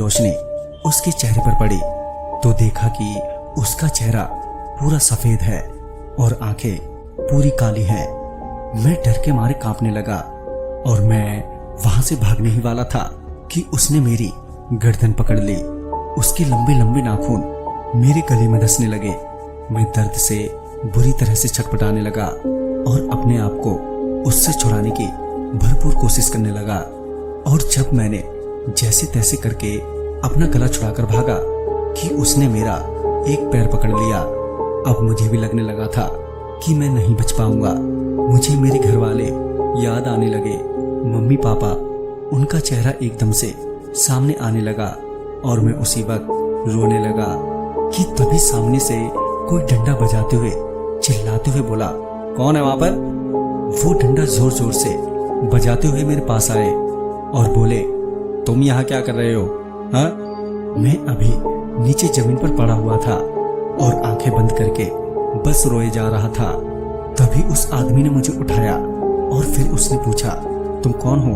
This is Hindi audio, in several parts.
रोशनी उसके चेहरे पर पड़ी तो देखा कि उसका चेहरा पूरा सफेद है और आंखें पूरी काली हैं। मैं डर के मारे कांपने लगा और मैं वहां से भागने ही वाला था कि उसने मेरी गर्दन पकड़ ली। उसके लंबे लंबे नाखून मेरे गले में धंसने लगे। मैं दर्द से बुरी तरह से छटपटाने लगा और अपने आप को उससे छुड़ाने की भरपूर कोशिश करने लगा। और जब मैंने जैसे तैसे करके अपना गला छुड़ाकर भागा कि उसने मेरा एक पैर पकड़ लिया। अब मुझे भी लगने लगा था कि मैं नहीं बच पाऊंगा। मुझे मेरे घर वाले याद आने लगे, मम्मी पापा। उनका चेहरा एकदम से सामने आने लगा और मैं उसी वक्त रोने लगा कि तभी सामने से कोई डंडा बजाते हुए चिल्लाते हुए बोला, कौन है वहां पर? वो डंडा जोर जोर से बजाते हुए मेरे पास आए और बोले, तुम यहाँ क्या कर रहे हो? हाँ? मैं अभी नीचे जमीन पर पड़ा हुआ था और आंखें बंद करके बस रोए जा रहा था। तभी उस आदमी ने मुझे उठाया और फिर उसने पूछा, तुम कौन हो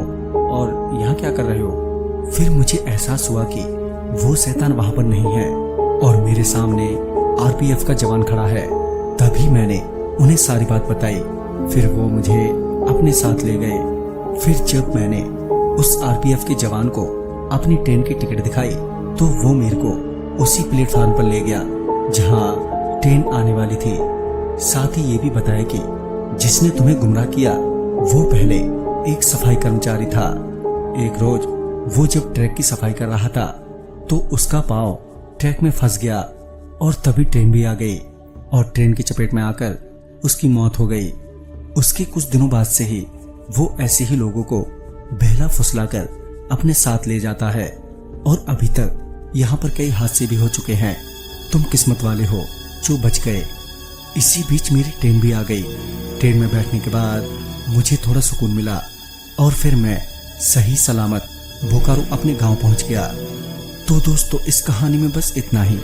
और यहाँ क्या कर रहे हो? फिर मुझे एहसास हुआ कि वो शैतान वहां पर नहीं है और मेरे सामने आरपीएफ का जवान खड़ा है। तभी मैंने उन्हें सारी बात बताई। फिर वो मुझे अपने साथ ले गए। फिर जब मैंने उस आरपीएफ के जवान को अपनी ट्रेन की टिकट दिखाई तो वो मेरे को उसी प्लेटफॉर्म पर ले गया जहां ट्रेन आने वाली थी। साथ ही ये भी बताया कि जिसने तुम्हें गुमराह किया वो पहले एक सफाई कर्मचारी था। एक रोज वो जब ट्रैक की सफाई कर रहा था तो उसका पांव ट्रैक में फंस गया और तभी ट्रेन भी आ गई और ट्रेन की चपेट में आकर उसकी मौत हो गई। उसके कुछ दिनों बाद से ही वो ऐसे ही लोगों को बहला फुसलाकर अपने साथ ले जाता है और अभी तक यहाँ पर कई हादसे भी हो चुके हैं। तुम किस्मत वाले हो जो बच गए। इसी बीच मेरी ट्रेन भी आ गई। ट्रेन में बैठने के बाद मुझे थोड़ा सुकून मिला और फिर मैं सही सलामत बोकारो अपने गांव पहुंच गया। तो दोस्तों, इस कहानी में बस इतना ही।